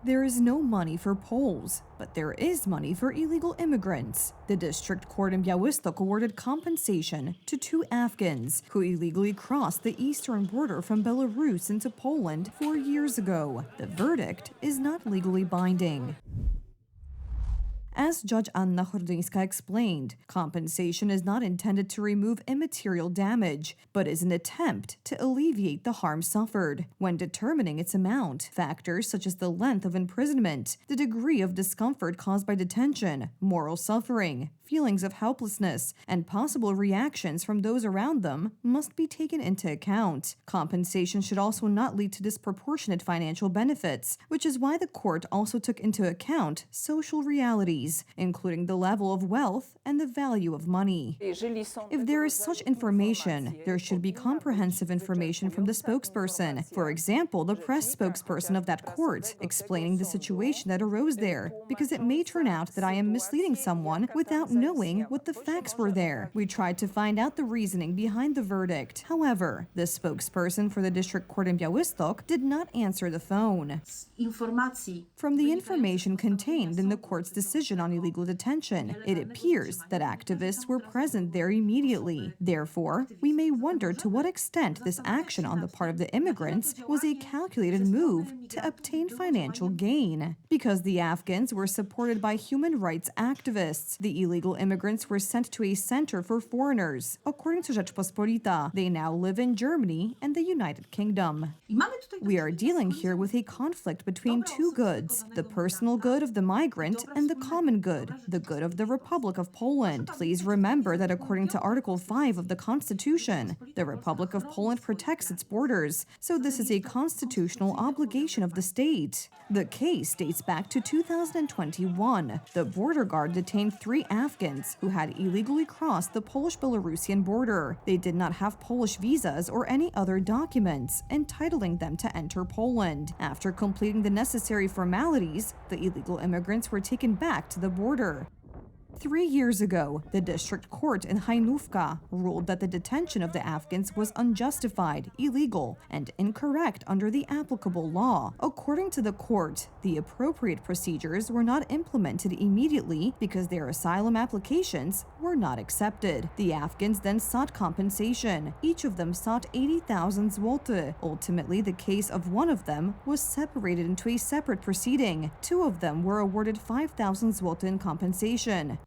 There is no money for Poles, but there is money for illegal immigrants. The district court in Białystok awarded compensation to 2 Afghans who illegally crossed the eastern border from Belarus into Poland 4 years ago. The verdict is not legally binding. As Judge Anna Hordyńska explained, compensation is not intended to remove immaterial damage, but is an attempt to alleviate the harm suffered. When determining its amount, factors such as the length of imprisonment, the degree of discomfort caused by detention, moral suffering, feelings of helplessness, and possible reactions from those around them must be taken into account. Compensation should also not lead to disproportionate financial benefits, which is why the court also took into account social realities, including the level of wealth and the value of money. If there is such information, there should be comprehensive information from the spokesperson, for example, the press spokesperson of that court, explaining the situation that arose there, because it may turn out that I am misleading someone without knowing what the facts were there. We tried to find out the reasoning behind the verdict. However, the spokesperson for the district court in Białystok did not answer the phone. From the information contained in the court's decision on illegal detention, it appears that activists were present there immediately. Therefore, we may wonder to what extent this action on the part of the immigrants was a calculated move to obtain financial gain. Because the Afghans were supported by human rights activists, the illegal immigrants were sent to a center for foreigners. According to Rzeczpospolita, they now live in Germany and the United Kingdom. We are dealing here with a conflict between two goods, the personal good of the migrant and the common good, the good of the Republic of Poland. Please remember that according to Article 5 of the Constitution, the Republic of Poland protects its borders, so this is a constitutional obligation of the state. The case dates back to 2021. The border guard detained 3 Afghans who had illegally crossed the Polish-Belarusian border. They did not have Polish visas or any other documents entitling them to enter Poland. After completing the necessary formalities, the illegal immigrants were taken back to the border. 3 years ago, the district court in Hajnówka ruled that the detention of the Afghans was unjustified, illegal, and incorrect under the applicable law. According to the court, the appropriate procedures were not implemented immediately because their asylum applications were not accepted. The Afghans then sought compensation. Each of them sought 80,000 zloty. Ultimately, the case of one of them was separated into a separate proceeding. 2 of them were awarded 5,000 zloty in compensation.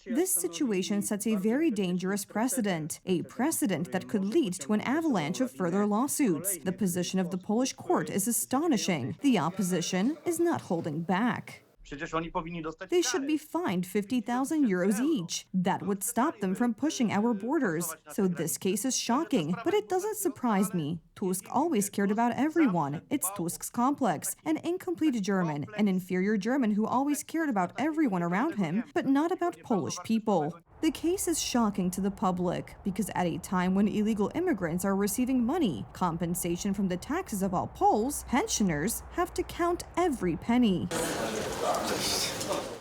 This situation sets a very dangerous precedent, a precedent that could lead to an avalanche of further lawsuits. The position of the Polish court is astonishing. The opposition is not holding back. They should be fined 50,000 euros each. That would stop them from pushing our borders. So this case is shocking, but it doesn't surprise me. Tusk always cared about everyone. It's Tusk's complex. An incomplete German, an inferior German who always cared about everyone around him, but not about Polish people. The case is shocking to the public because at a time when illegal immigrants are receiving money, compensation from the taxes of all Poles, pensioners have to count every penny.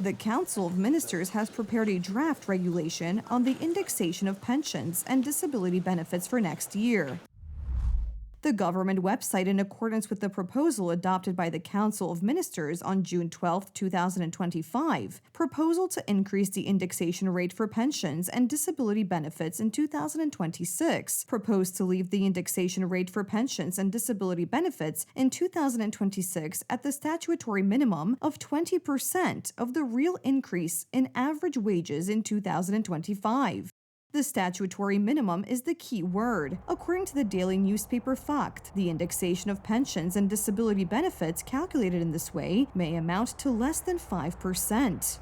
The Council of Ministers has prepared a draft regulation on the indexation of pensions and disability benefits for next year. The government website, in accordance with the proposal adopted by the Council of Ministers on June 12, 2025, proposal to increase the indexation rate for pensions and disability benefits in 2026, proposed to leave the indexation rate for pensions and disability benefits in 2026 at the statutory minimum of 20% of the real increase in average wages in 2025. The statutory minimum is the key word. According to the daily newspaper Fakt, the indexation of pensions and disability benefits calculated in this way may amount to less than 5%.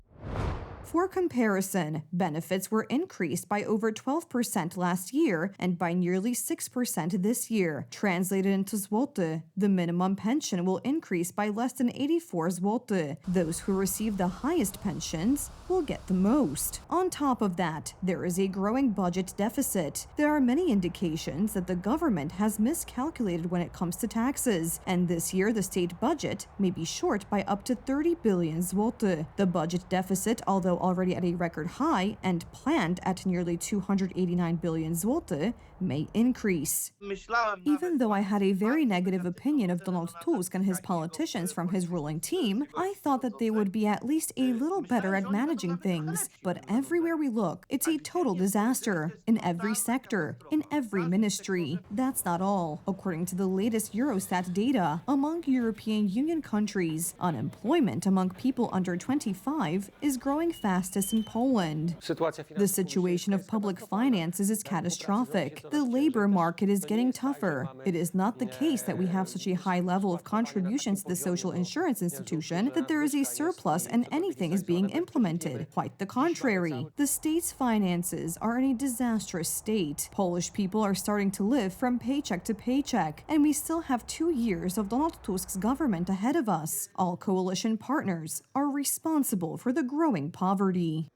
For comparison, benefits were increased by over 12% last year and by nearly 6% this year. Translated into zloty, the minimum pension will increase by less than 84 zloty. Those who receive the highest pensions will get the most. On top of that, there is a growing budget deficit. There are many indications that the government has miscalculated when it comes to taxes, and this year the state budget may be short by up to 30 billion zloty. The budget deficit, although already at a record high and planned at nearly 289 billion zloty, may increase. Even though I had a very negative opinion of Donald Tusk and his politicians from his ruling team, I thought that they would be at least a little better at managing things. But everywhere we look, it's a total disaster. In every sector, in every ministry. That's not all. According to the latest Eurostat data, among European Union countries, unemployment among people under 25 is growing fastest in Poland. The situation of public finances is catastrophic. The labor market is getting tougher. It is not the case that we have such a high level of contributions to the social insurance institution that there is a surplus and anything is being implemented. Quite the contrary. The state's finances are in a disastrous state. Polish people are starting to live from paycheck to paycheck, and we still have 2 years of Donald Tusk's government ahead of us. All coalition partners are responsible for the growing poverty.